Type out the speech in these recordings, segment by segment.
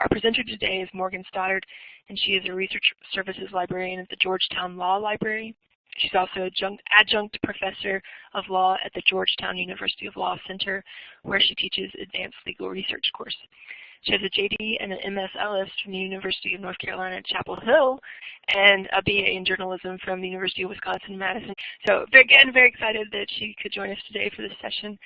our presenter today is Morgan Stoddard, and she is a Research Services Librarian at the Georgetown Law Library. She's also adjunct professor of law at the Georgetown University Law Center, where she teaches advanced legal research course. She has a JD and an M.S.L.S from the University of North Carolina at Chapel Hill, and a BA in journalism from the University of Wisconsin-Madison. So again, very excited that she could join us today for this session,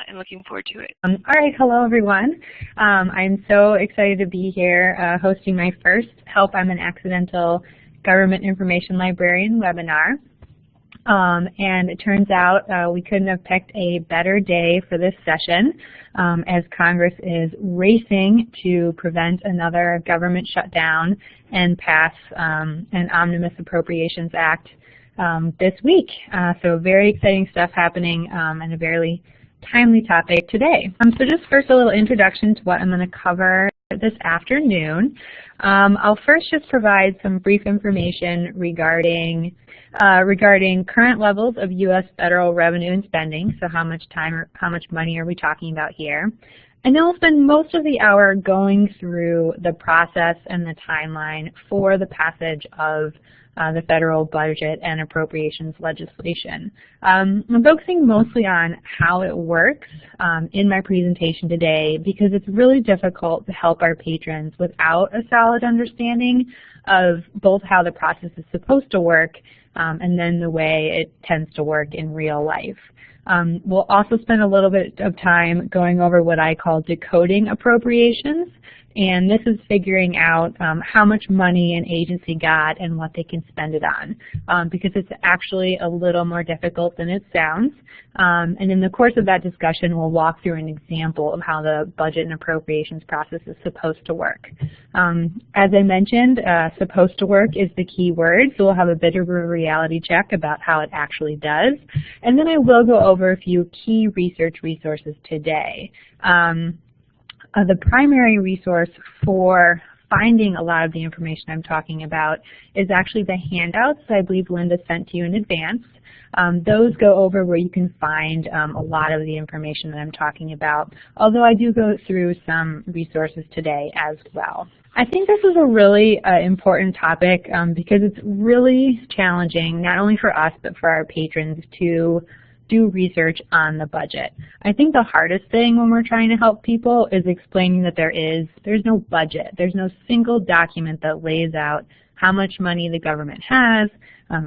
and looking forward to it. All right, hello everyone. I'm so excited to be here hosting my first Help I'm an Accidental Government Information Librarian webinar. And it turns out we couldn't have picked a better day for this session, as Congress is racing to prevent another government shutdown and pass an Omnibus Appropriations Act this week. So very exciting stuff happening, and a very timely topic today. So just first a little introduction to what I'm going to cover this afternoon. I'll first just provide some brief information regarding current levels of U.S. federal revenue and spending, so how much time or how much money are we talking about here. And then we'll spend most of the hour going through the process and the timeline for the passage of the federal budget and appropriations legislation. I'm focusing mostly on how it works in my presentation today, because it's really difficult to help our patrons without a solid understanding of both how the process is supposed to work and then the way it tends to work in real life. We'll also spend a little bit of time going over what I call decoding appropriations, and this is figuring out how much money an agency got and what they can spend it on, because it's actually a little more difficult than it sounds. And in the course of that discussion, we'll walk through an example of how the budget and appropriations process is supposed to work. As I mentioned, supposed to work is the key word, so we'll have a bit of a reality check about how it actually does. And then I will go over a few key research resources today. The primary resource for finding a lot of the information I'm talking about is actually the handouts that I believe Linda sent to you in advance. Those go over where you can find a lot of the information that I'm talking about, although I do go through some resources today as well. I think this is a really important topic because it's really challenging, not only for us, but for our patrons to do research on the budget. I think the hardest thing when we're trying to help people is explaining that there's no budget. There's no single document that lays out how much money the government has,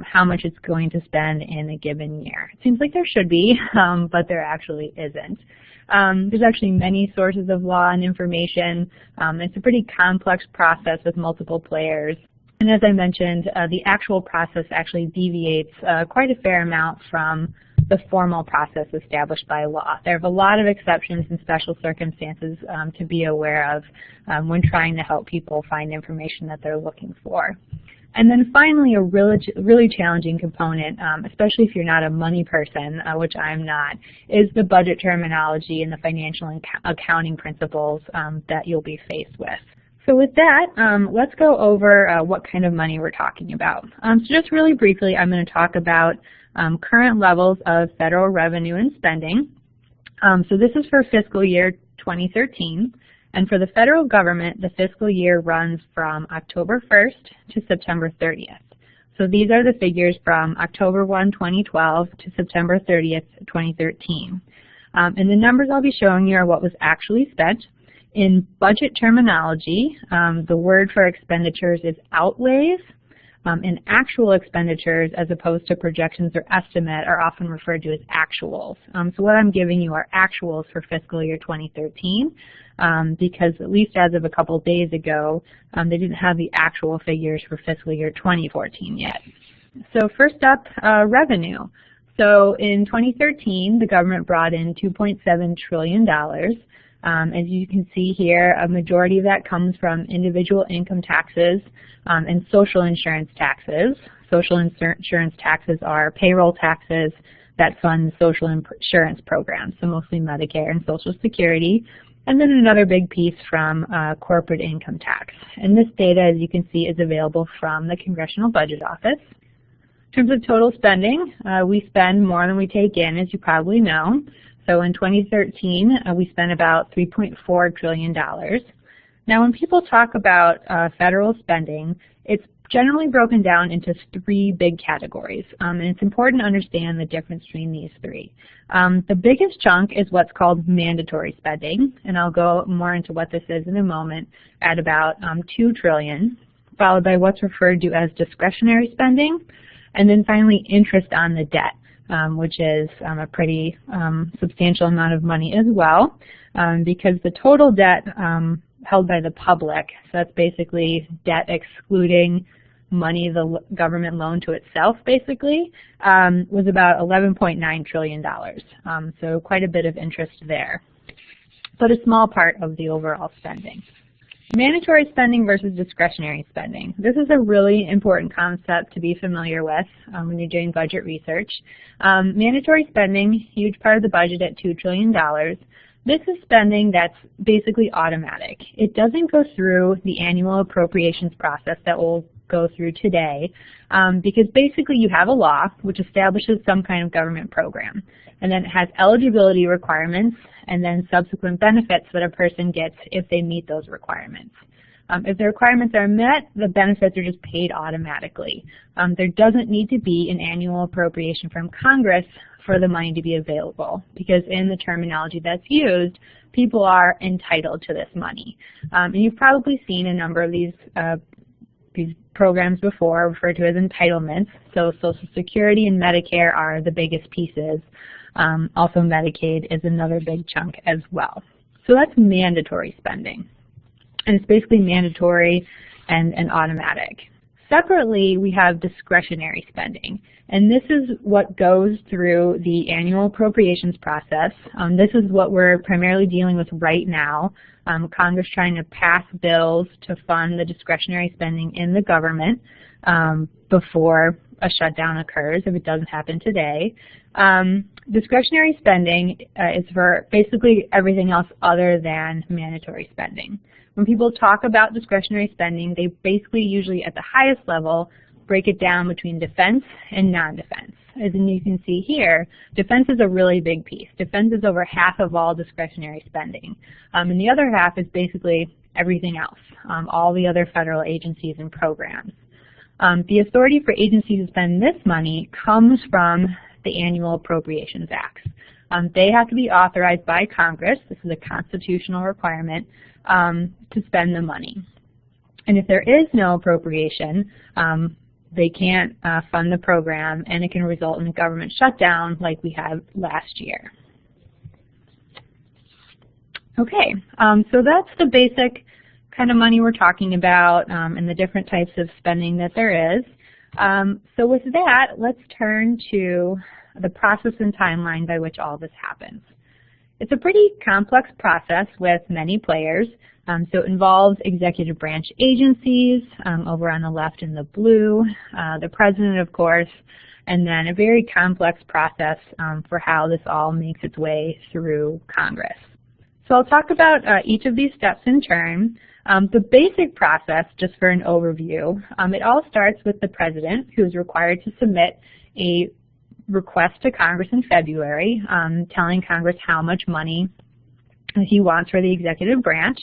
how much it's going to spend in a given year. It seems like there should be, but there actually isn't. There's actually many sources of law and information. It's a pretty complex process with multiple players. And as I mentioned, the actual process actually deviates quite a fair amount from the formal process established by law. There are a lot of exceptions and special circumstances to be aware of when trying to help people find information that they're looking for. And then finally, a really challenging component, especially if you're not a money person, which I'm not, is the budget terminology and the financial and accounting principles that you'll be faced with. So with that, let's go over what kind of money we're talking about. So just really briefly, I'm going to talk about current levels of federal revenue and spending. So this is for fiscal year 2013. And for the federal government, the fiscal year runs from October 1st to September 30th. So these are the figures from October 1, 2012 to September 30th, 2013. And the numbers I'll be showing you are what was actually spent. In budget terminology, the word for expenditures is outlays. And actual expenditures, as opposed to projections or estimate, are often referred to as actuals. So what I'm giving you are actuals for fiscal year 2013, because at least as of a couple days ago, they didn't have the actual figures for fiscal year 2014 yet. So first up, revenue. So in 2013, the government brought in $2.7 trillion. As you can see here, a majority of that comes from individual income taxes and social insurance taxes. Social insurance taxes are payroll taxes that fund social insurance programs, so mostly Medicare and Social Security. And then another big piece from corporate income tax. And this data, as you can see, is available from the Congressional Budget Office. In terms of total spending, we spend more than we take in, as you probably know. So in 2013, we spent about $3.4 trillion. Now when people talk about federal spending, it's generally broken down into three big categories, and it's important to understand the difference between these three. The biggest chunk is what's called mandatory spending, and I'll go more into what this is in a moment, at about $2 trillion, followed by what's referred to as discretionary spending, and then finally interest on the debt, which is a pretty substantial amount of money as well, because the total debt held by the public, so that's basically debt excluding money the government loaned to itself, basically, was about $11.9 trillion. So quite a bit of interest there, but a small part of the overall spending. Mandatory spending versus discretionary spending. This is a really important concept to be familiar with when you're doing budget research. Mandatory spending, huge part of the budget at $2 trillion. This is spending that's basically automatic. It doesn't go through the annual appropriations process that we'll go through today, because basically you have a law which establishes some kind of government program, and then it has eligibility requirements and then subsequent benefits that a person gets if they meet those requirements. If the requirements are met, the benefits are just paid automatically. There doesn't need to be an annual appropriation from Congress for the money to be available, because in the terminology that's used, people are entitled to this money. And you've probably seen a number of these programs before, referred to as entitlements. So Social Security and Medicare are the biggest pieces. Also Medicaid is another big chunk as well. So that's mandatory spending, and it's basically mandatory and automatic. Separately, we have discretionary spending, and this is what goes through the annual appropriations process. This is what we're primarily dealing with right now. Congress trying to pass bills to fund the discretionary spending in the government before a shutdown occurs, if it doesn't happen today. Discretionary spending is for basically everything else other than mandatory spending. When people talk about discretionary spending, they basically usually at the highest level break it down between defense and non-defense. As you can see here, defense is a really big piece. Defense is over half of all discretionary spending. And the other half is basically everything else, all the other federal agencies and programs. The authority for agencies to spend this money comes from the Annual Appropriations Acts. They have to be authorized by Congress. This is a constitutional requirement to spend the money. And if there is no appropriation, they can't fund the program, and it can result in a government shutdown like we had last year. Okay, so that's the basic kind of money we're talking about and the different types of spending that there is. So with that, let's turn to the process and timeline by which all this happens. It's a pretty complex process with many players. So it involves executive branch agencies, over on the left in the blue, the president, of course, and then a very complex process for how this all makes its way through Congress. So I'll talk about each of these steps in turn. The basic process, just for an overview, it all starts with the president, who is required to submit a request to Congress in February, telling Congress how much money he wants for the executive branch.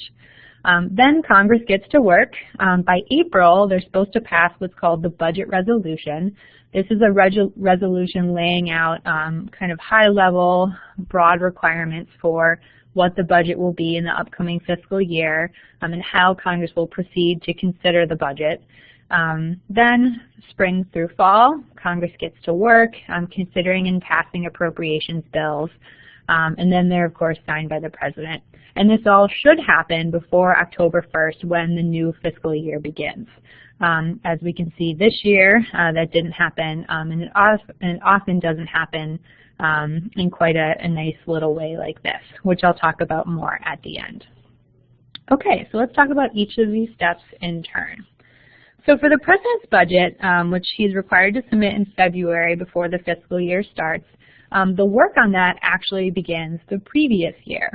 Then Congress gets to work. By April, they're supposed to pass what's called the budget resolution. This is a resolution laying out kind of high-level, broad requirements for what the budget will be in the upcoming fiscal year and how Congress will proceed to consider the budget. Then spring through fall, Congress gets to work considering and passing appropriations bills. And then they're, of course, signed by the president. And this all should happen before October 1st when the new fiscal year begins. As we can see this year, that didn't happen, and it often doesn't happen in quite a nice little way like this, which I'll talk about more at the end. Okay, so let's talk about each of these steps in turn. So for the president's budget, which he's required to submit in February before the fiscal year starts, the work on that actually begins the previous year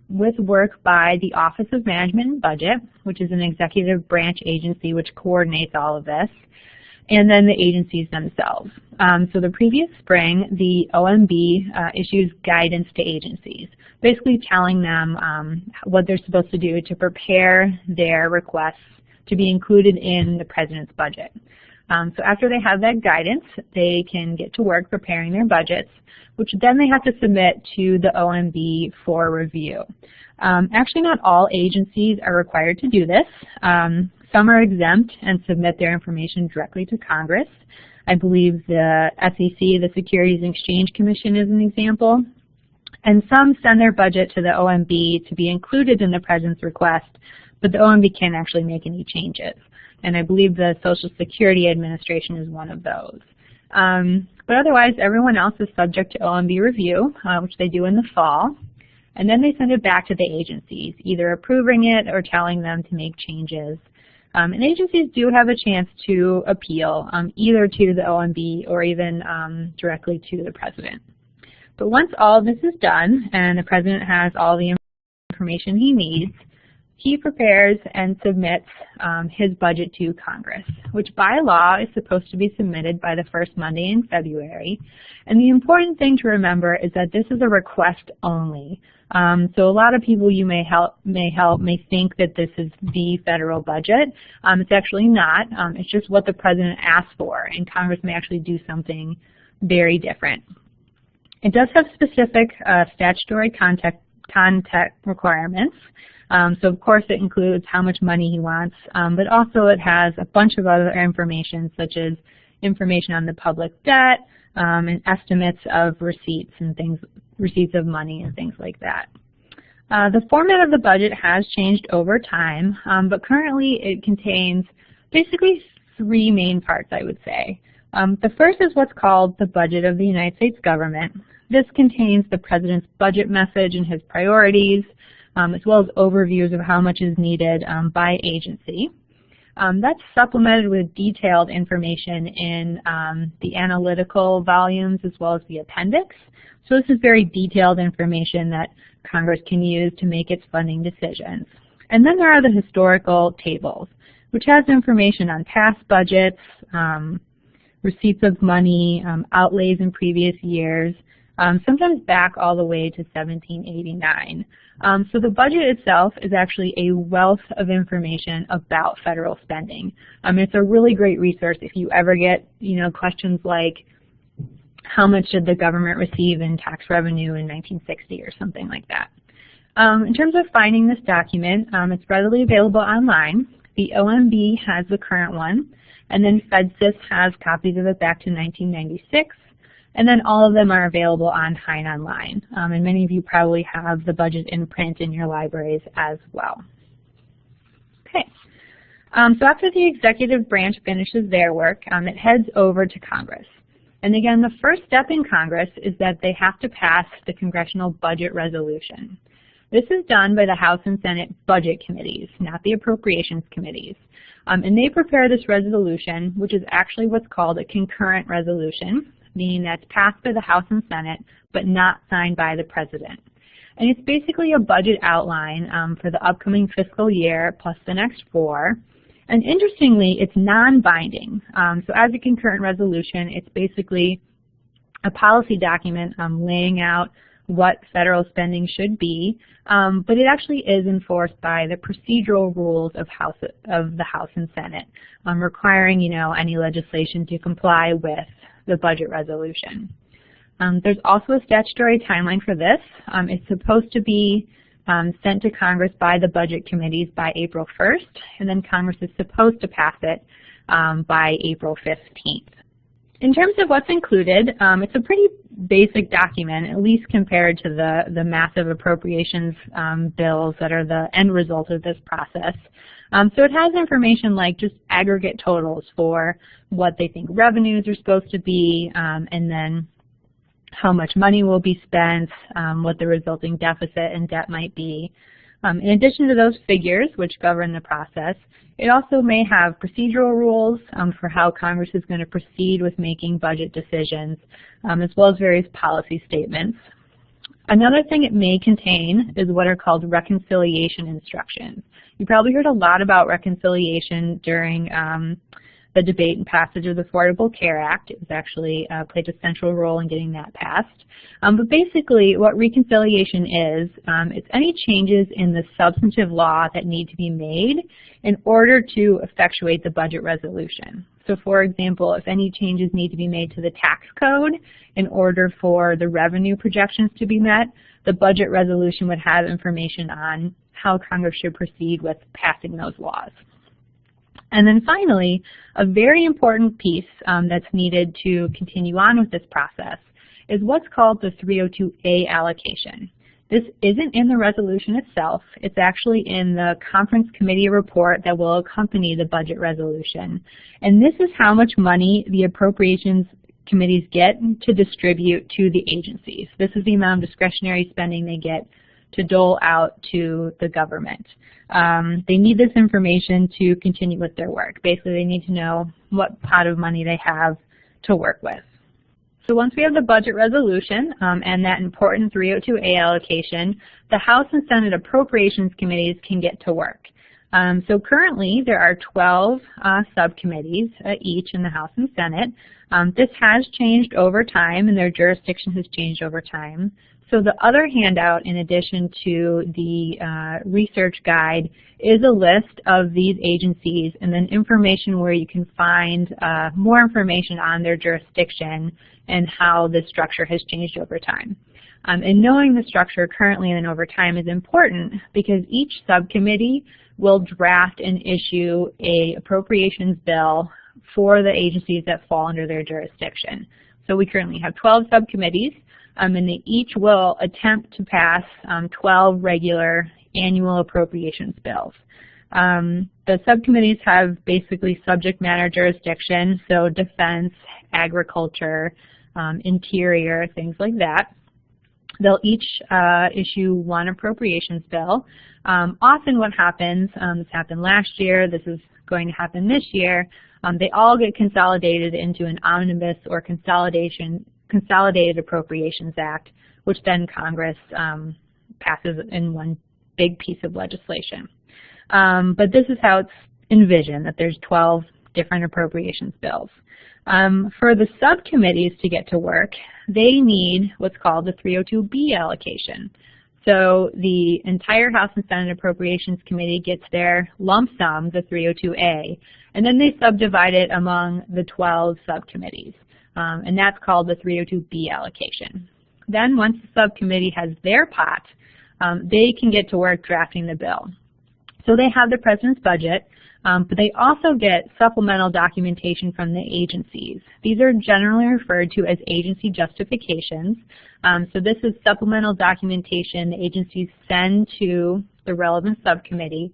with work by the Office of Management and Budget, which is an executive branch agency which coordinates all of this, and then the agencies themselves. So the previous spring, the OMB issues guidance to agencies. basically telling them what they're supposed to do to prepare their requests to be included in the president's budget. So after they have that guidance, they can get to work preparing their budgets, which then they have to submit to the OMB for review. Actually, not all agencies are required to do this. Some are exempt and submit their information directly to Congress. I believe the SEC, the Securities and Exchange Commission, is an example. And some send their budget to the OMB to be included in the president's request, but the OMB can't actually make any changes. And I believe the Social Security Administration is one of those. But otherwise, everyone else is subject to OMB review, which they do in the fall. And then they send it back to the agencies, either approving it or telling them to make changes. And agencies do have a chance to appeal, either to the OMB or even directly to the president. But once all of this is done and the president has all the information he needs, he prepares and submits his budget to Congress, which by law is supposed to be submitted by the first Monday in February. And the important thing to remember is that this is a request only. So a lot of people you may think that this is the federal budget. It's actually not. It's just what the president asked for, and Congress may actually do something very different. It does have specific statutory content requirements. So of course it includes how much money he wants, but also it has a bunch of other information, such as information on the public debt and estimates of receipts and things, receipts of money and things like that. The format of the budget has changed over time, but currently it contains basically three main parts, I would say. The first is what's called the budget of the United States government. This contains the president's budget message and his priorities, as well as overviews of how much is needed by agency. That's supplemented with detailed information in the analytical volumes as well as the appendix. So this is very detailed information that Congress can use to make its funding decisions. And then there are the historical tables, which has information on past budgets, receipts of money, outlays in previous years, sometimes back all the way to 1789. So the budget itself is actually a wealth of information about federal spending. It's a really great resource if you ever get, questions like, how much did the government receive in tax revenue in 1960 or something like that. In terms of finding this document, it's readily available online. The OMB has the current one, and then FedSys has copies of it back to 1996. And then all of them are available on Hein Online. And many of you probably have the budget in print in your libraries as well. Okay. So after the executive branch finishes their work, it heads over to Congress. And again, the first step in Congress is that they have to pass the Congressional Budget Resolution. This is done by the House and Senate Budget Committees, not the Appropriations Committees. And they prepare this resolution, which is actually what's called a concurrent resolution, meaning that's passed by the House and Senate, but not signed by the President. And it's basically a budget outline for the upcoming fiscal year plus the next 4. And interestingly, it's non-binding. So as a concurrent resolution, it's basically a policy document laying out what federal spending should be, but it actually is enforced by the procedural rules of the House and Senate, requiring any legislation to comply with the budget resolution. There's also a statutory timeline for this. It's supposed to be sent to Congress by the budget committees by April 1st, and then Congress is supposed to pass it by April 15th. In terms of what's included, it's a pretty basic document, at least compared to the massive appropriations bills that are the end result of this process. So it has information like just aggregate totals for what they think revenues are supposed to be, and then how much money will be spent, what the resulting deficit and debt might be. In addition to those figures, which govern the process, it also may have procedural rules for how Congress is going to proceed with making budget decisions, as well as various policy statements. Another thing it may contain is what are called reconciliation instructions. You probably heard a lot about reconciliation during the debate and passage of the Affordable Care Act. It was actually played a central role in getting that passed. But basically what reconciliation is, it's any changes in the substantive law that need to be made in order to effectuate the budget resolution. So for example, if any changes need to be made to the tax code in order for the revenue projections to be met, the budget resolution would have information on how Congress should proceed with passing those laws. And then finally, a very important piece that's needed to continue on with this process is what's called the 302A allocation. This isn't in the resolution itself. It's actually in the conference committee report that will accompany the budget resolution. And this is how much money the appropriations committees get to distribute to the agencies. This is the amount of discretionary spending they get to dole out to the government. They need this information to continue with their work. Basically, they need to know what pot of money they have to work with. So once we have the budget resolution and that important 302A allocation, the House and Senate Appropriations Committees can get to work. So currently there are 12 subcommittees each in the House and Senate. This has changed over time and their jurisdiction has changed over time. So the other handout, in addition to the research guide, is a list of these agencies and then information where you can find more information on their jurisdiction and how the structure has changed over time. And knowing the structure currently and over time is important because each subcommittee will draft and issue an appropriations bill for the agencies that fall under their jurisdiction. So we currently have 12 subcommittees. And they each will attempt to pass 12 regular annual appropriations bills. The subcommittees have basically subject matter jurisdiction, so defense, agriculture, interior, things like that. They'll each issue one appropriations bill. Often what happens, this happened last year, this is going to happen this year, they all get consolidated into an omnibus or Consolidated Appropriations Act, which then Congress passes in one big piece of legislation. But this is how it's envisioned, that there's 12 different appropriations bills. For the subcommittees to get to work, they need what's called the 302B allocation. So the entire House and Senate Appropriations Committee gets their lump sum, the 302A, and then they subdivide it among the 12 subcommittees. And that's called the 302B allocation. Then once the subcommittee has their pot, they can get to work drafting the bill. So they have the President's budget, but they also get supplemental documentation from the agencies. These are generally referred to as agency justifications. So this is supplemental documentation the agencies send to the relevant subcommittee,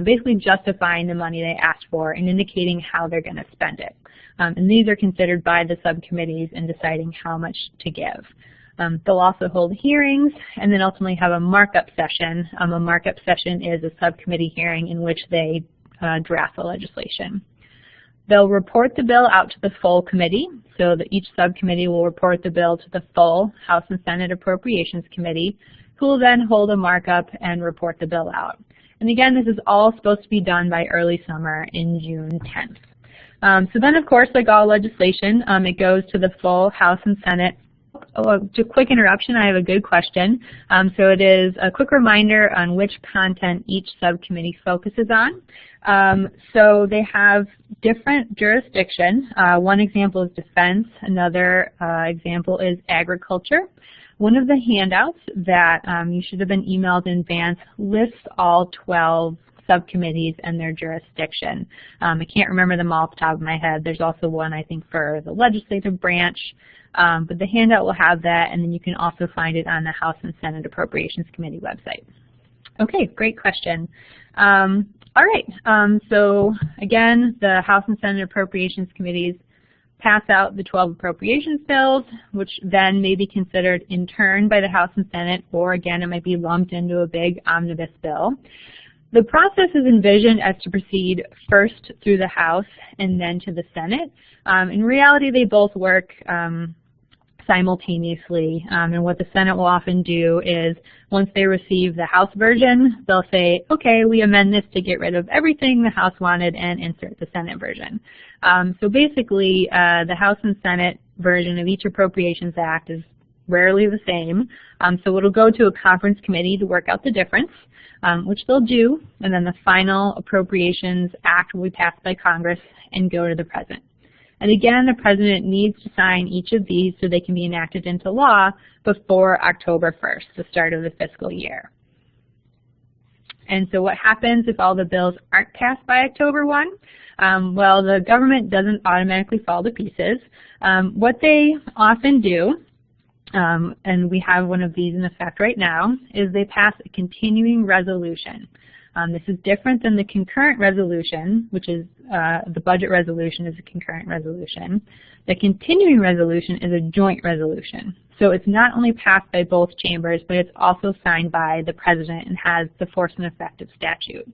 basically justifying the money they asked for and indicating how they're going to spend it. And these are considered by the subcommittees in deciding how much to give. They'll also hold hearings and then ultimately have a markup session. A markup session is a subcommittee hearing in which they draft the legislation. They'll report the bill out to the full committee, so that each subcommittee will report the bill to the full House and Senate Appropriations Committee, who will then hold a markup and report the bill out. And again, this is all supposed to be done by early summer in June 10th. So then, of course, like all legislation, it goes to the full House and Senate. Oh, just a quick interruption, I have a good question. So it is a quick reminder on which content each subcommittee focuses on. So they have different jurisdiction. One example is defense. Another example is agriculture. One of the handouts that you should have been emailed in advance lists all 12 subcommittees and their jurisdiction. I can't remember them all off the top of my head. There's also one, I think, for the legislative branch, but the handout will have that, and then you can also find it on the House and Senate Appropriations Committee website. Okay, great question. All right, so again, the House and Senate Appropriations Committees pass out the 12 appropriations bills, which then may be considered in turn by the House and Senate, or again, it might be lumped into a big omnibus bill. The process is envisioned as to proceed first through the House and then to the Senate. In reality, they both work simultaneously. And what the Senate will often do is once they receive the House version, they'll say, okay, we amend this to get rid of everything the House wanted and insert the Senate version. So basically, the House and Senate version of each Appropriations Act is rarely the same. So it'll go to a conference committee to work out the difference, which they'll do, and then the final Appropriations Act will be passed by Congress and go to the President. And again, the President needs to sign each of these so they can be enacted into law before October 1st, the start of the fiscal year. And so what happens if all the bills aren't passed by October 1? Well, the government doesn't automatically fall to pieces. What they often do, and we have one of these in effect right now, is they pass a continuing resolution. This is different than the concurrent resolution, which is the budget resolution is a concurrent resolution. The continuing resolution is a joint resolution. So it's not only passed by both chambers, but it's also signed by the President and has the force and effect of statute.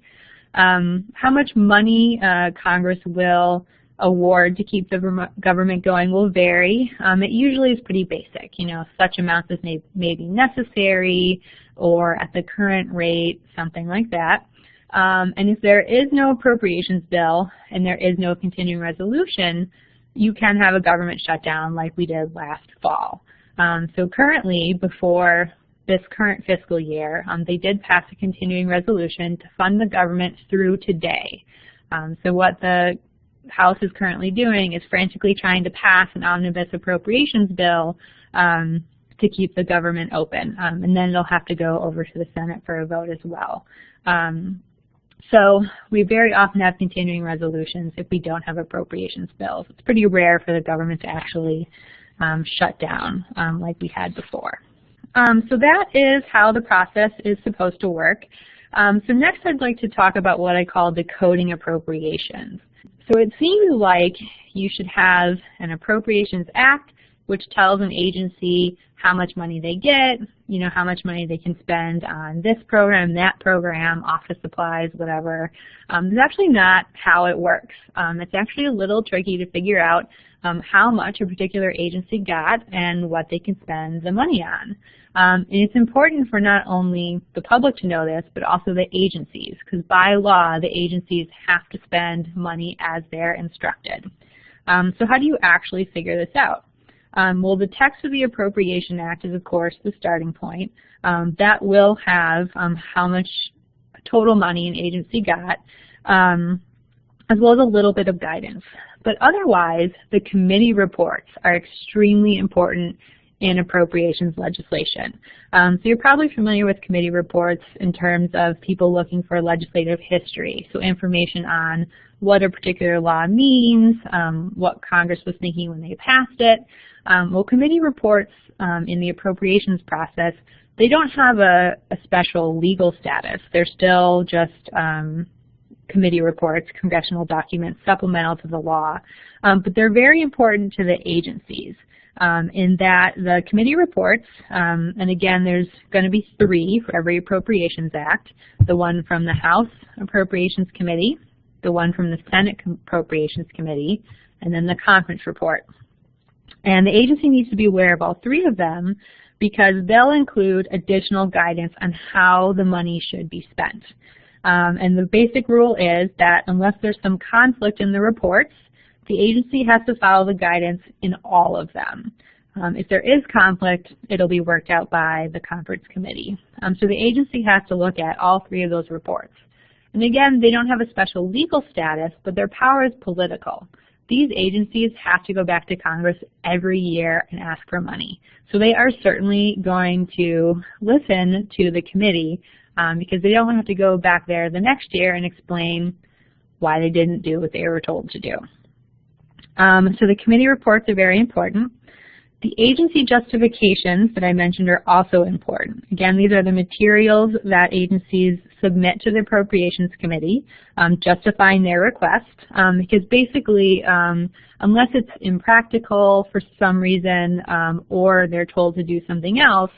How much money Congress will award to keep the government going will vary. It usually is pretty basic, such amounts as may be necessary or at the current rate, something like that. And if there is no appropriations bill and there is no continuing resolution, you can have a government shutdown like we did last fall. So currently, before this current fiscal year, they did pass a continuing resolution to fund the government through today. So what the House is currently doing is frantically trying to pass an omnibus appropriations bill to keep the government open. And then it'll have to go over to the Senate for a vote as well. So we very often have continuing resolutions if we don't have appropriations bills. It's pretty rare for the government to actually shut down like we had before. So that is how the process is supposed to work. So next I'd like to talk about what I call decoding appropriations. So it seems like you should have an Appropriations Act which tells an agency how much money they get, how much money they can spend on this program, that program, office supplies, whatever. It's actually not how it works. It's actually a little tricky to figure out how much a particular agency got and what they can spend the money on. And it's important for not only the public to know this, but also the agencies, because by law, the agencies have to spend money as they're instructed. So how do you actually figure this out? Well, the text of the Appropriation Act is, of course, the starting point. That will have how much total money an agency got, as well as a little bit of guidance. But otherwise, the committee reports are extremely important in appropriations legislation. So you're probably familiar with committee reports in terms of people looking for legislative history, so information on what a particular law means, what Congress was thinking when they passed it. Well, committee reports in the appropriations process, they don't have a special legal status. They're still just committee reports, congressional documents, supplemental to the law. But they're very important to the agencies in that the committee reports, and again, there's going to be 3 for every Appropriations Act, the one from the House Appropriations Committee, the one from the Senate Appropriations Committee, and then the conference report. And the agency needs to be aware of all 3 of them because they'll include additional guidance on how the money should be spent. And the basic rule is that unless there's some conflict in the reports, the agency has to follow the guidance in all of them. If there is conflict, it'll be worked out by the conference committee. So the agency has to look at all 3 of those reports. And again, they don't have a special legal status, but their power is political. These agencies have to go back to Congress every year and ask for money. So they are certainly going to listen to the committee because they don't have to go back there the next year and explain why they didn't do what they were told to do. So the committee reports are very important. The agency justifications that I mentioned are also important. Again, these are the materials that agencies submit to the Appropriations Committee justifying their request because basically unless it's impractical for some reason or they're told to do something else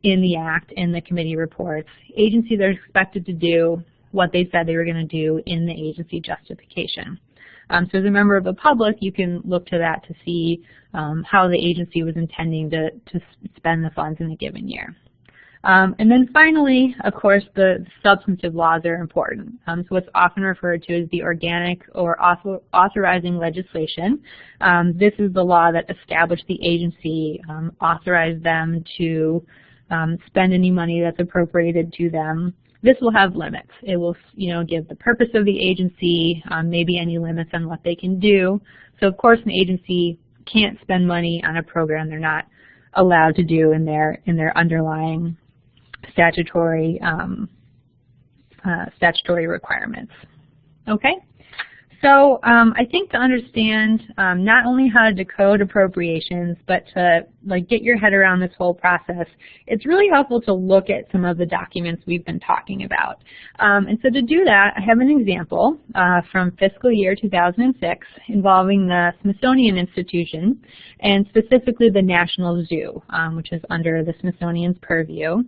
in the Act, in the committee reports, agencies are expected to do what they said they were going to do in the agency justification. So as a member of the public, you can look to that to see how the agency was intending to spend the funds in a given year. And then finally, of course, the substantive laws are important. So what's often referred to as the organic or authorizing legislation. This is the law that established the agency, authorized them to spend any money that's appropriated to them. This will have limits. It will, give the purpose of the agency, maybe any limits on what they can do. So of course, an agency can't spend money on a program they're not allowed to do in their underlying statutory requirements. Okay, so I think to understand not only how to decode appropriations, but to get your head around this whole process, it's really helpful to look at some of the documents we've been talking about. And so to do that, I have an example from fiscal year 2006 involving the Smithsonian Institution, and specifically the National Zoo, which is under the Smithsonian's purview.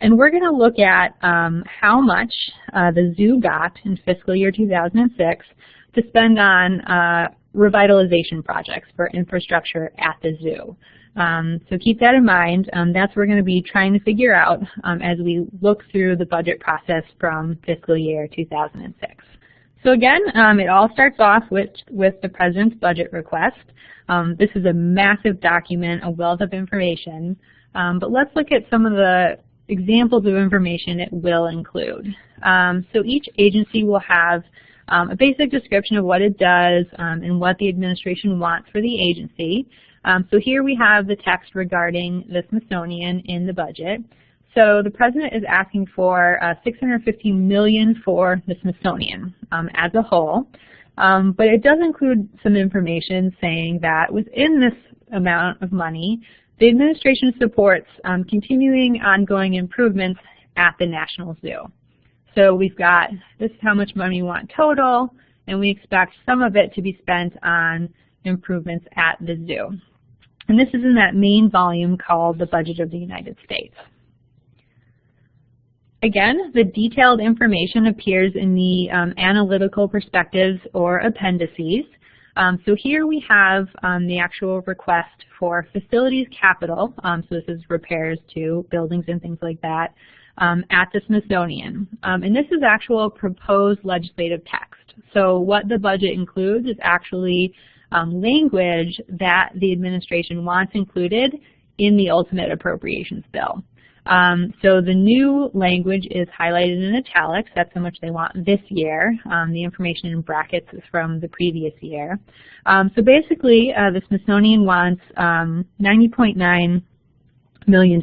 And we're going to look at how much the zoo got in fiscal year 2006 to spend on revitalization projects for infrastructure at the zoo. So keep that in mind. That's what we're going to be trying to figure out as we look through the budget process from fiscal year 2006. So again, it all starts off with the President's budget request. This is a massive document, a wealth of information. But let's look at some of the examples of information it will include. So each agency will have a basic description of what it does and what the administration wants for the agency. So here we have the text regarding the Smithsonian in the budget. So the President is asking for $650 million for the Smithsonian as a whole. But it does include some information saying that within this amount of money, the administration supports continuing ongoing improvements at the National Zoo. So we've got, this is how much money we want total, and we expect some of it to be spent on improvements at the zoo. And this is in that main volume called the Budget of the United States. Again, the detailed information appears in the analytical perspectives or appendices. So here we have the actual request for facilities capital, so this is repairs to buildings and things like that, at the Smithsonian. And this is actual proposed legislative text. So what the budget includes is actually language that the administration wants included in the ultimate appropriations bill. So the new language is highlighted in italics. That's how much they want this year. The information in brackets is from the previous year. So basically, the Smithsonian wants $90.9 million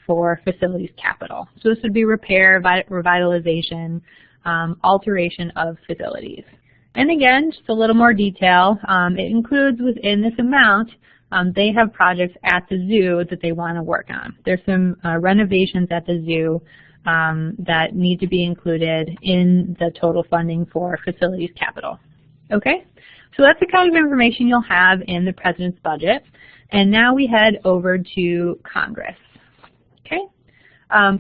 for facilities capital. So this would be repair, revitalization, alteration of facilities. And again, just a little more detail. It includes within this amount, they have projects at the zoo that they want to work on. There's some renovations at the zoo that need to be included in the total funding for facilities capital. Okay, so that's the kind of information you'll have in the President's budget. And now we head over to Congress. Okay,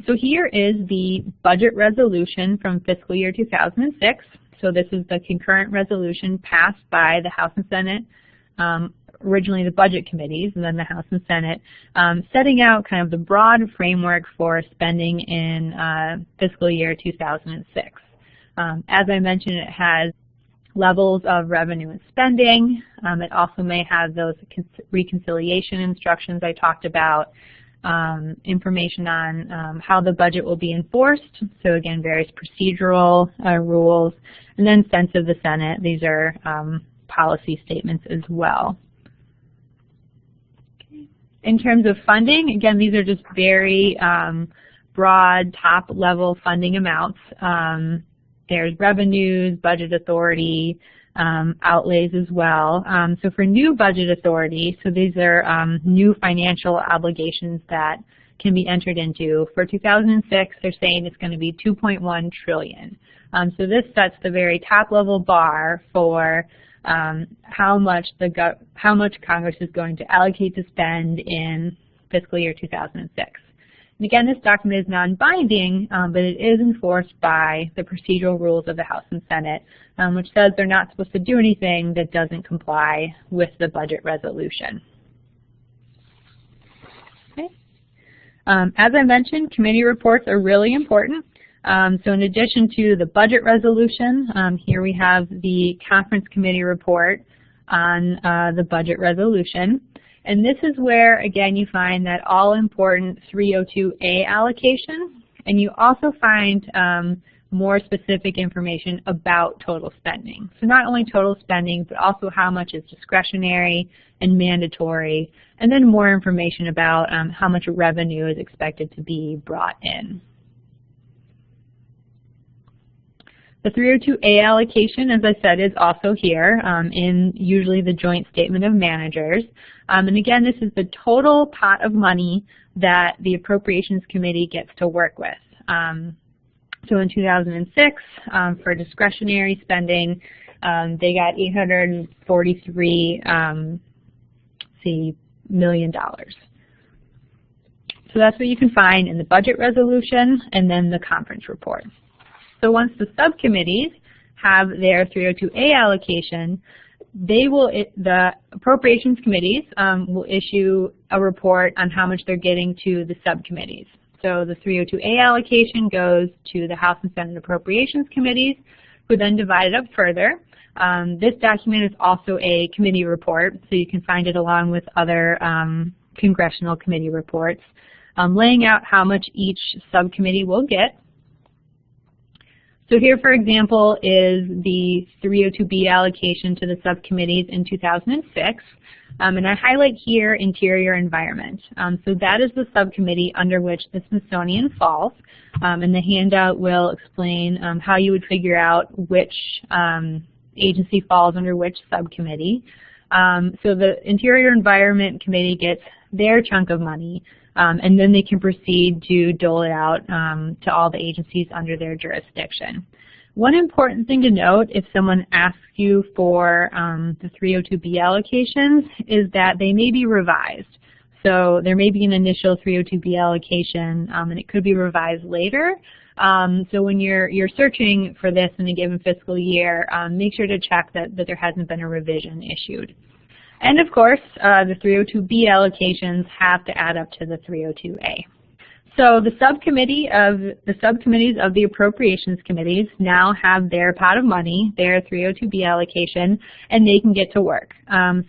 so here is the budget resolution from fiscal year 2006. So this is the concurrent resolution passed by the House and Senate, originally the budget committees, and then the House and Senate, setting out kind of the broad framework for spending in fiscal year 2006. As I mentioned, it has levels of revenue and spending. It also may have those reconciliation instructions I talked about, information on how the budget will be enforced. So again, various procedural rules, and then sense of the Senate. These are policy statements as well. In terms of funding, again, these are just very broad, top-level funding amounts. There's revenues, budget authority, outlays as well. So for new budget authority, so these are new financial obligations that can be entered into. For 2006, they're saying it's going to be $2.1 trillion. So this sets the very top-level bar for how much Congress is going to allocate to spend in fiscal year 2006. And again, this document is non-binding, but it is enforced by the procedural rules of the House and Senate, which says they're not supposed to do anything that doesn't comply with the budget resolution. Okay. As I mentioned, committee reports are really important. So in addition to the budget resolution, here we have the conference committee report on the budget resolution. And this is where, again, you find that all-important 302A allocation, and you also find more specific information about total spending. So not only total spending, but also how much is discretionary and mandatory, and then more information about how much revenue is expected to be brought in. The 302A allocation, as I said, is also here in usually the Joint Statement of Managers. And again, this is the total pot of money that the Appropriations Committee gets to work with. So in 2006, for discretionary spending, they got $843 million. So that's what you can find in the budget resolution and then the conference report. So once the subcommittees have their 302A allocation, the appropriations committees will issue a report on how much they're getting to the subcommittees. So the 302A allocation goes to the House and Senate Appropriations Committees, who then divide it up further. This document is also a committee report, so you can find it along with other congressional committee reports, laying out how much each subcommittee will get. So here, for example, is the 302B allocation to the subcommittees in 2006. And I highlight here Interior Environment. So that is the subcommittee under which the Smithsonian falls. And the handout will explain how you would figure out which agency falls under which subcommittee. So the Interior Environment Committee gets their chunk of money. And then they can proceed to dole it out to all the agencies under their jurisdiction. One important thing to note if someone asks you for the 302B allocations is that they may be revised. So there may be an initial 302B allocation and it could be revised later. So when you're searching for this in a given fiscal year, make sure to check that there hasn't been a revision issued. And of course, the 302B allocations have to add up to the 302A. So the subcommittees of the appropriations committees now have their pot of money, their 302B allocation, and they can get to work.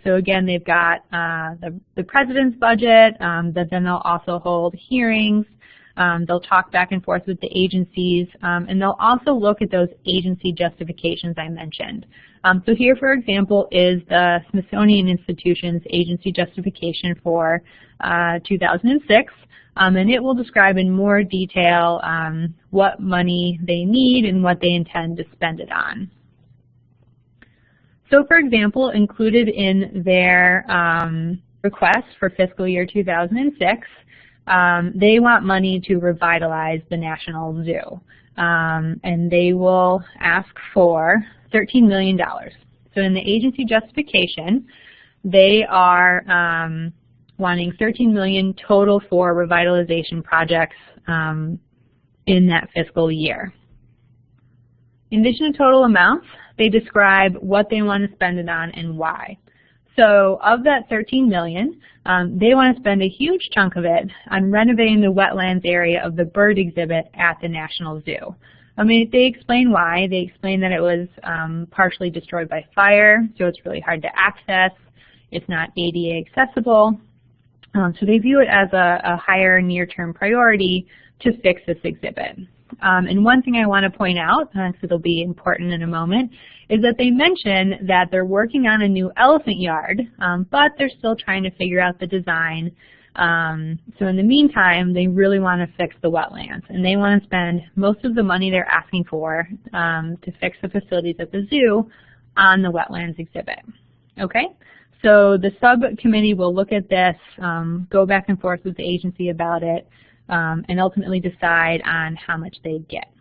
So again, they've got the president's budget, but then they'll also hold hearings. They'll talk back and forth with the agencies, and they'll also look at those agency justifications I mentioned. So here, for example, is the Smithsonian Institution's agency justification for 2006, and it will describe in more detail what money they need and what they intend to spend it on. So, for example, included in their request for fiscal year 2006, they want money to revitalize the National Zoo, and they will ask for $13 million. So in the agency justification, they are wanting $13 million total for revitalization projects in that fiscal year. In addition to total amounts, they describe what they want to spend it on and why. So of that $13 million, they want to spend a huge chunk of it on renovating the wetlands area of the bird exhibit at the National Zoo. I mean, they explain why. They explain that it was partially destroyed by fire, so it's really hard to access. It's not ADA accessible. So they view it as a higher near-term priority to fix this exhibit. And one thing I want to point out, because it'll be important in a moment, is that they mention that they're working on a new elephant yard, but they're still trying to figure out the design. So in the meantime, they really want to fix the wetlands, and they want to spend most of the money they're asking for to fix the facilities at the zoo on the wetlands exhibit. Okay? So the subcommittee will look at this, go back and forth with the agency about it, and ultimately decide on how much they get.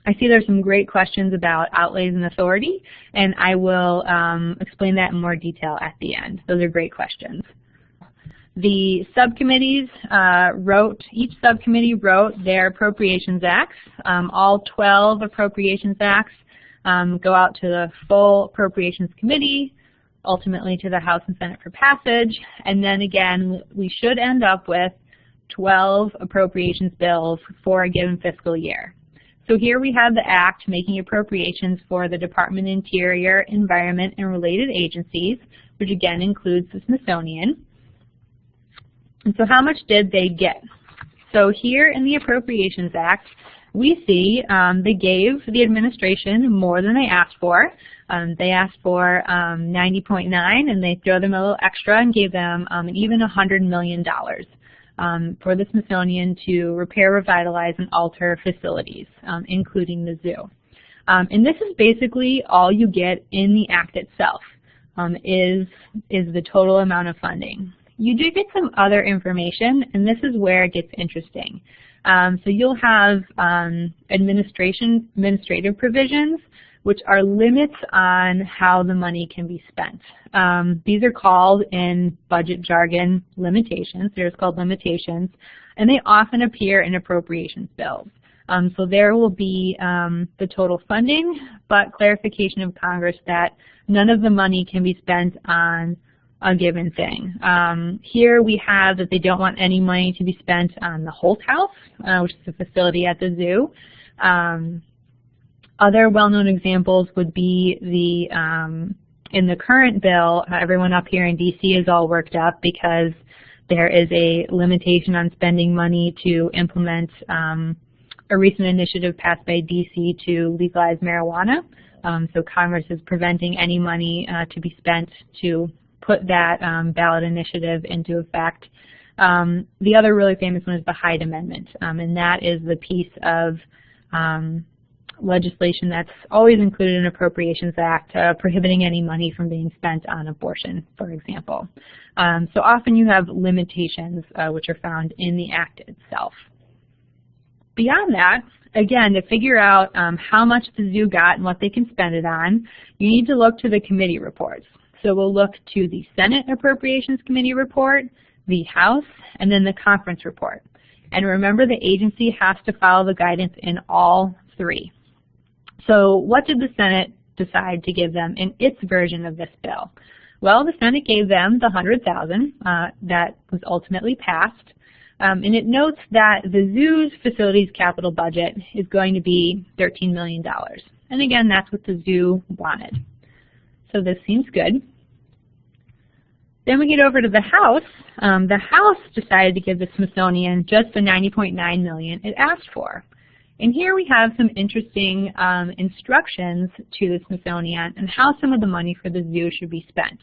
I see there's some great questions about outlays and authority, and I will explain that in more detail at the end. Those are great questions. The subcommittees each subcommittee wrote their Appropriations Acts. All 12 Appropriations Acts go out to the full Appropriations Committee, ultimately to the House and Senate for passage, and then again we should end up with 12 appropriations bills for a given fiscal year. So here we have the Act making appropriations for the Department of Interior, Environment, and related agencies, which again includes the Smithsonian. And so how much did they get? So here in the Appropriations Act, we see they gave the administration more than they asked for. They asked for 90.9, and they threw them a little extra and gave them even $100 million for the Smithsonian to repair, revitalize, and alter facilities, including the zoo. And this is basically all you get in the Act itself, is the total amount of funding. You do get some other information, and this is where it gets interesting. So you'll have administrative provisions, which are limits on how the money can be spent. These are called, in budget jargon, limitations. They're just called limitations, and they often appear in appropriations bills. So there will be the total funding, but clarification of Congress that none of the money can be spent on a given thing. Here we have that they don't want any money to be spent on the Holt House, which is a facility at the zoo. Other well-known examples would be in the current bill, everyone up here in DC is all worked up because there is a limitation on spending money to implement a recent initiative passed by DC to legalize marijuana. So Congress is preventing any money to be spent to put that ballot initiative into effect. The other really famous one is the Hyde Amendment, and that is the piece of legislation that's always included in Appropriations Act, prohibiting any money from being spent on abortion, for example. So often you have limitations which are found in the Act itself. Beyond that, again, to figure out how much the zoo got and what they can spend it on, you need to look to the committee reports. So we'll look to the Senate Appropriations Committee report, the House, and then the conference report. And remember, the agency has to follow the guidance in all three. So what did the Senate decide to give them in its version of this bill? Well, the Senate gave them the $100,000 that was ultimately passed. And it notes that the zoo's facilities capital budget is going to be $13 million. And again, that's what the zoo wanted. So this seems good. Then we get over to the House. The House decided to give the Smithsonian just the $90.9 million it asked for. And here we have some interesting instructions to the Smithsonian and how some of the money for the zoo should be spent.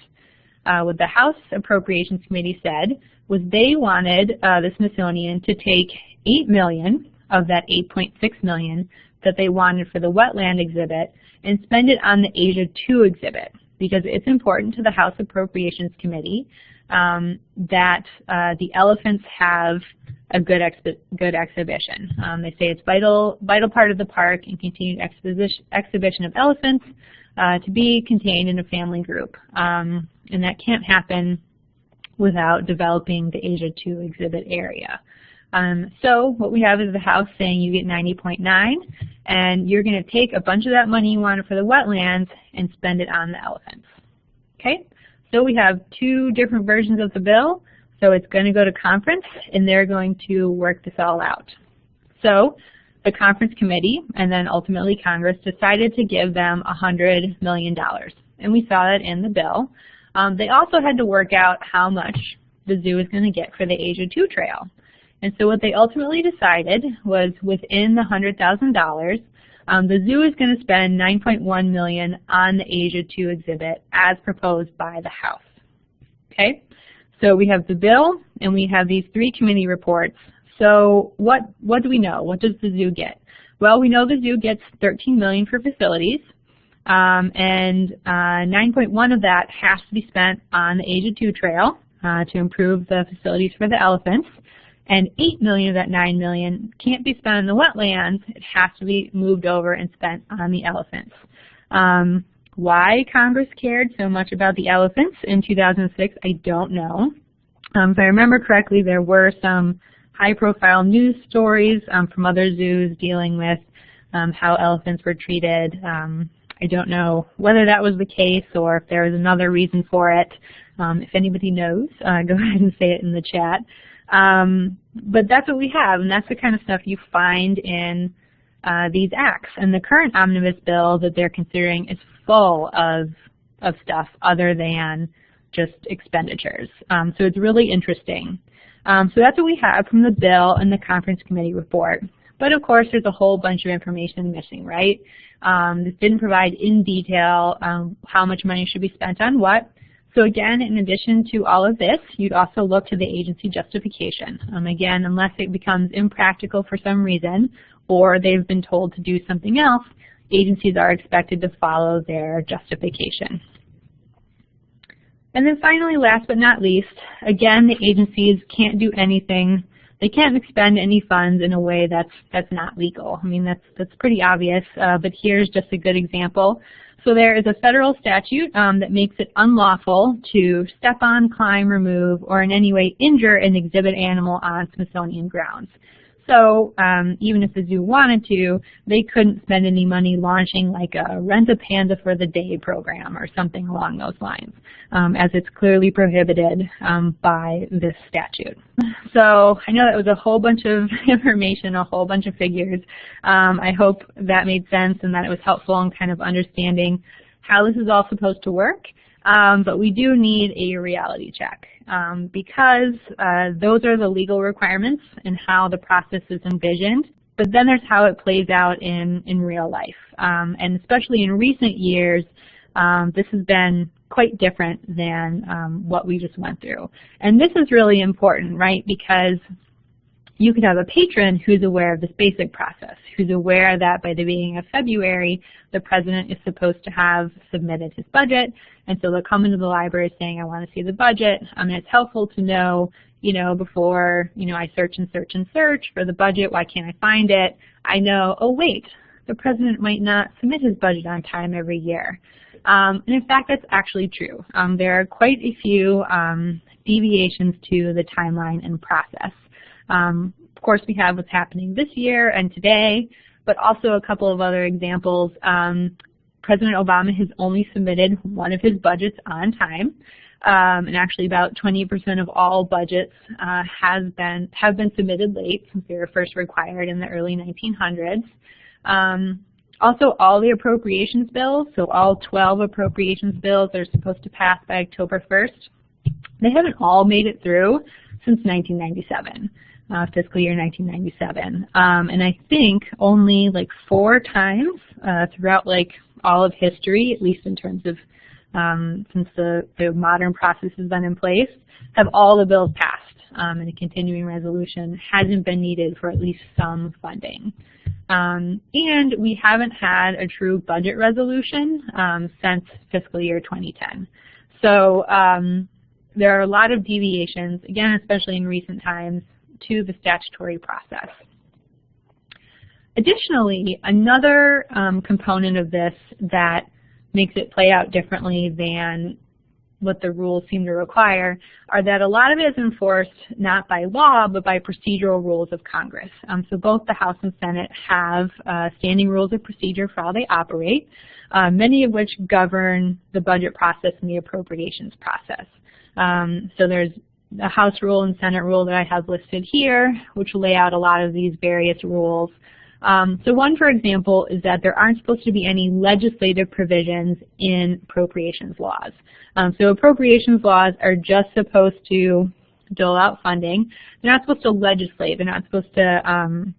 What the House Appropriations Committee said was they wanted the Smithsonian to take $8 million of that $8.6 million that they wanted for the wetland exhibit and spend it on the Asia 2 exhibit, because it's important to the House Appropriations Committee that the elephants have a good exhibition. They say it's vital part of the park and continued exhibition of elephants to be contained in a family group. And that can't happen without developing the Asia 2 exhibit area. So what we have is the House saying you get 90.9, and you're going to take a bunch of that money you wanted for the wetlands and spend it on the elephants. Okay? So we have two different versions of the bill. So it's going to go to conference, and they're going to work this all out. So the conference committee, and then ultimately Congress, decided to give them $100 million. And we saw that in the bill. They also had to work out how much the zoo is going to get for the Asia 2 trail. And so what they ultimately decided was within the $100,000, the zoo is going to spend $9.1 million on the Asia 2 exhibit as proposed by the House. Okay? So we have the bill, and we have these three committee reports. So what do we know? What does the zoo get? Well, we know the zoo gets $13 million for facilities, and 9.1 of that has to be spent on the Asia 2 trail to improve the facilities for the elephants. And $8 million of that $9 million can't be spent on the wetlands. It has to be moved over and spent on the elephants. Why Congress cared so much about the elephants in 2006, I don't know. If I remember correctly, there were some high-profile news stories from other zoos dealing with how elephants were treated. I don't know whether that was the case or if there was another reason for it. If anybody knows, go ahead and say it in the chat. But that's what we have, and that's the kind of stuff you find in these acts. And the current omnibus bill that they're considering is full of stuff other than just expenditures. So it's really interesting. So that's what we have from the bill and the conference committee report. But of course, there's a whole bunch of information missing, right? This didn't provide in detail how much money should be spent on what. So again, in addition to all of this, you'd also look to the agency justification. Again, unless it becomes impractical for some reason or they've been told to do something else, agencies are expected to follow their justification. And then finally, last but not least, again, the agencies can't do anything. They can't expend any funds in a way that's not legal. I mean, that's pretty obvious, but here's just a good example. So there is a federal statute that makes it unlawful to step on, climb, remove, or in any way injure an exhibit animal on Smithsonian grounds. So even if the zoo wanted to, they couldn't spend any money launching like a Rent a Panda for the Day program or something along those lines, as it's clearly prohibited by this statute. So I know that was a whole bunch of information, a whole bunch of figures. I hope that made sense and that it was helpful in kind of understanding how this is all supposed to work. But we do need a reality check because those are the legal requirements and how the process is envisioned. But then there's how it plays out in real life. And especially in recent years, this has been quite different than what we just went through. And this is really important, right? Because you could have a patron who's aware of this basic process, who's aware that by the beginning of February, the president is supposed to have submitted his budget, and so they'll come into the library saying, I want to see the budget. And it's helpful to know, before, I search and search and search for the budget, why can't I find it? I know, oh wait, the president might not submit his budget on time every year. And in fact, that's actually true. There are quite a few deviations to the timeline and process. Of course, we have what's happening this year and today, but also a couple of other examples. President Obama has only submitted one of his budgets on time, and actually about 20% of all budgets have been submitted late since they were first required in the early 1900s. Also, all the appropriations bills, so all 12 appropriations bills that are supposed to pass by October 1st, they haven't all made it through since 1997. Fiscal year 1997, and I think only like 4 times throughout like all of history, at least in terms of since the modern process has been in place, have all the bills passed, and a continuing resolution hasn't been needed for at least some funding. And we haven't had a true budget resolution since fiscal year 2010. So there are a lot of deviations, again, especially in recent times, to the statutory process. Additionally, another component of this that makes it play out differently than what the rules seem to require are that a lot of it is enforced not by law but by procedural rules of Congress. So both the House and Senate have standing rules of procedure for how they operate, many of which govern the budget process and the appropriations process. So there's the House rule and Senate rule that I have listed here, which lay out a lot of these various rules. So one, for example, is that there aren't supposed to be any legislative provisions in appropriations laws. So appropriations laws are just supposed to dole out funding. They're not supposed to legislate. They're not supposed to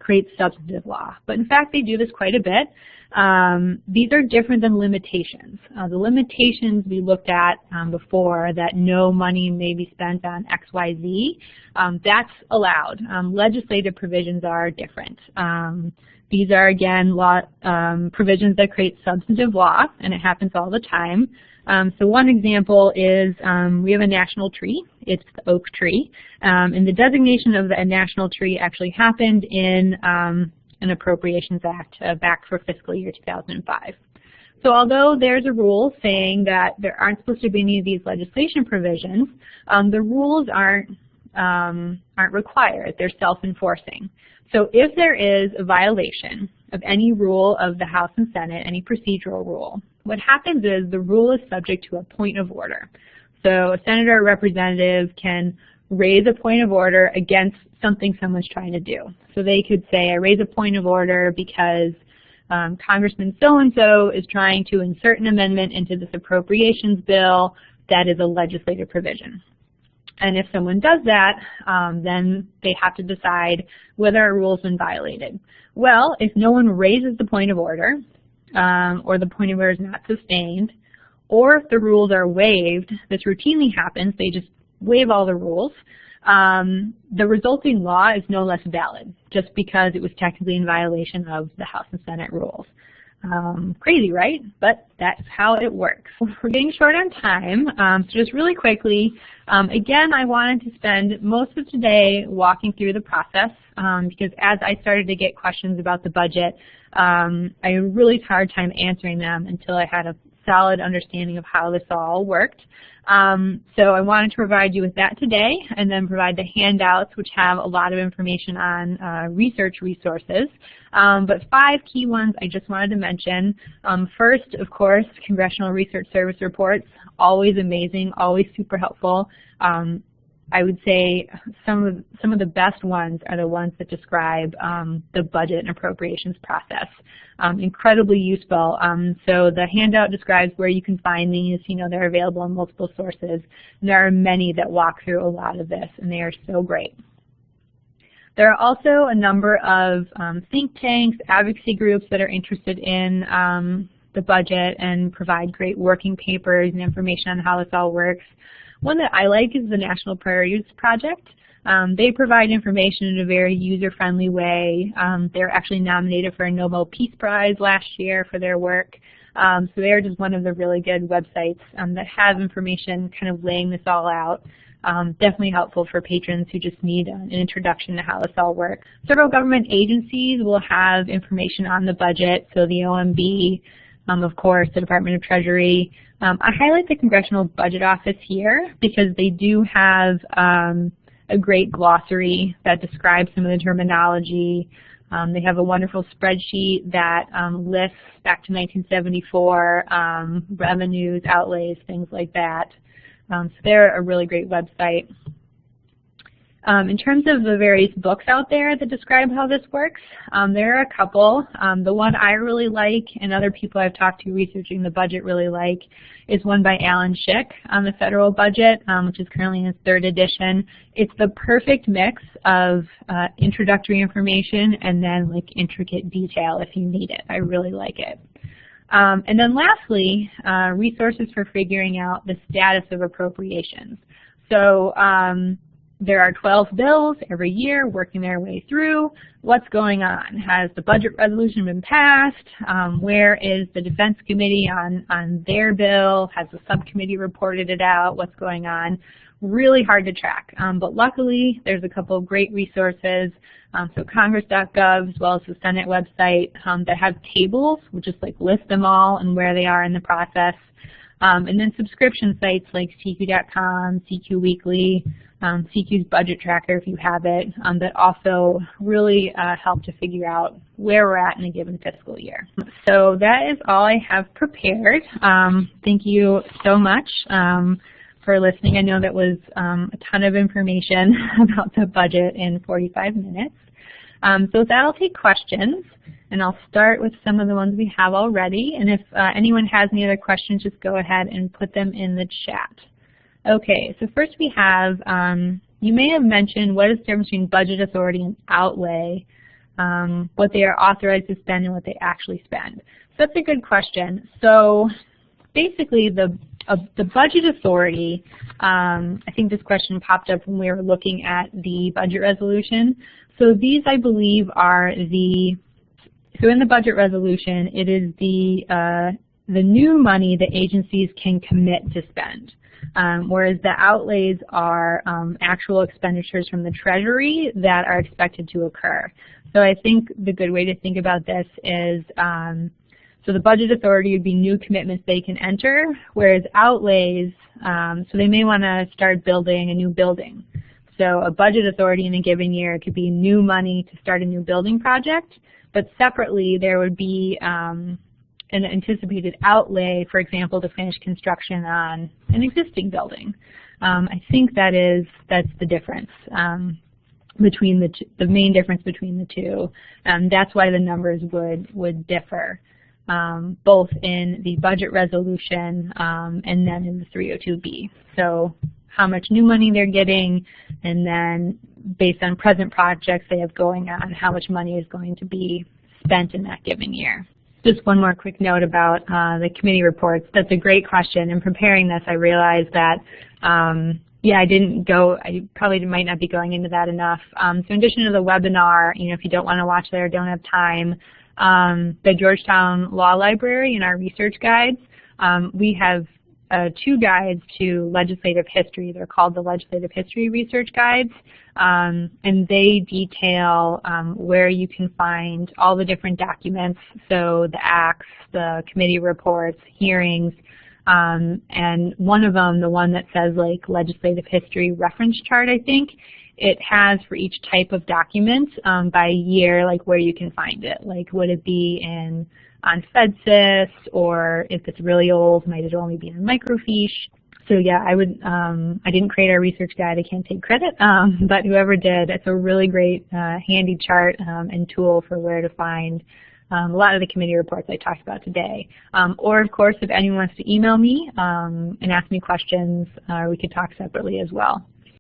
create substantive law. But in fact, they do this quite a bit. These are different than limitations. The limitations we looked at before, that no money may be spent on XYZ, that's allowed. Legislative provisions are different. These are, again, law provisions that create substantive law, and it happens all the time. So one example is we have a national tree. It's the oak tree. And the designation of the national tree actually happened in an Appropriations Act back for fiscal year 2005. So although there's a rule saying that there aren't supposed to be any of these legislation provisions, the rules aren't required. They're self-enforcing. So if there is a violation of any rule of the House and Senate, any procedural rule, what happens is the rule is subject to a point of order. So a senator or representative can raise a point of order against something someone's trying to do. So they could say, I raise a point of order because Congressman so-and-so is trying to insert an amendment into this appropriations bill that is a legislative provision. And if someone does that, then they have to decide whether a rule has been violated. Well, if no one raises the point of order, or the point of order is not sustained, or if the rules are waived, this routinely happens, they just waive all the rules, the resulting law is no less valid, just because it was technically in violation of the House and Senate rules. Crazy, right? But that's how it works. We're getting short on time, so just really quickly, again, I wanted to spend most of today walking through the process because as I started to get questions about the budget, I had a really hard time answering them until I had a solid understanding of how this all worked. So I wanted to provide you with that today and then provide the handouts which have a lot of information on research resources. But 5 key ones I just wanted to mention. First, of course, Congressional Research Service reports, always amazing, always super helpful. I would say some of the best ones are the ones that describe the budget and appropriations process. Incredibly useful. So the handout describes where you can find these. You know, they're available in multiple sources. And there are many that walk through a lot of this, and they are so great. There are also a number of think tanks, advocacy groups that are interested in the budget and provide great working papers and information on how this all works. One that I like is the National Priorities Project. They provide information in a very user-friendly way. They're actually nominated for a Nobel Peace Prize last year for their work. So they're just one of the really good websites that have information kind of laying this all out. Definitely helpful for patrons who just need an introduction to how this all works. Several government agencies will have information on the budget, so the OMB, of course, the Department of Treasury. I highlight the Congressional Budget Office here because they do have a great glossary that describes some of the terminology. They have a wonderful spreadsheet that lists back to 1974 revenues, outlays, things like that. So they're a really great website. In terms of the various books out there that describe how this works, there are a couple. The one I really like and other people I've talked to researching the budget really like is one by Alan Schick on the federal budget, which is currently in its 3rd edition. It's the perfect mix of introductory information and then like intricate detail if you need it. I really like it. And then lastly, resources for figuring out the status of appropriations. So there are 12 bills every year working their way through. What's going on? Has the budget resolution been passed? Where is the Defense Committee on their bill? Has the subcommittee reported it out? What's going on? Really hard to track. But luckily, there's a couple of great resources. So Congress.gov as well as the Senate website that have tables, which just like list them all and where they are in the process. And then subscription sites like CQ.com, CQ Weekly, CQ's Budget Tracker if you have it, that also really help to figure out where we're at in a given fiscal year. So that is all I have prepared. Thank you so much for listening. I know that was a ton of information about the budget in 45 minutes. So with that, I'll take questions. And I'll start with some of the ones we have already. And if anyone has any other questions, just go ahead and put them in the chat. Okay, so first we have, you may have mentioned what is the difference between budget authority and outlay, what they are authorized to spend and what they actually spend. So that's a good question. So basically the budget authority, I think this question popped up when we were looking at the budget resolution. So these I believe are so in the budget resolution, it is the new money that agencies can commit to spend, whereas the outlays are actual expenditures from the Treasury that are expected to occur. So I think the good way to think about this is So the budget authority would be new commitments they can enter, whereas outlays, so they may want to start building a new building. So a budget authority in a given year could be new money to start a new building project, but separately there would be an anticipated outlay, for example, to finish construction on an existing building. I think that's the difference between the main difference between the two. That's why the numbers would differ, both in the budget resolution and then in the 302B. So how much new money they're getting, and then based on present projects they have going on, how much money is going to be spent in that given year. Just one more quick note about the committee reports. That's a great question. In preparing this, I realized that, yeah, I probably might not be going into that enough. So in addition to the webinar, if you don't want to watch there or don't have time, the Georgetown Law Library and our research guides, we have 2 guides to legislative history. They're called the Legislative History Research Guides, and they detail where you can find all the different documents, so the acts, the committee reports, hearings, and one of them, the one that says like Legislative History Reference Chart, I think, it has for each type of document by year, like where you can find it. Like would it be on FedSys, or if it's really old, might it only be in microfiche? So yeah, I didn't create our research guide, I can't take credit, but whoever did, it's a really great handy chart and tool for where to find a lot of the committee reports I talked about today. Or of course, if anyone wants to email me and ask me questions, we could talk separately as well.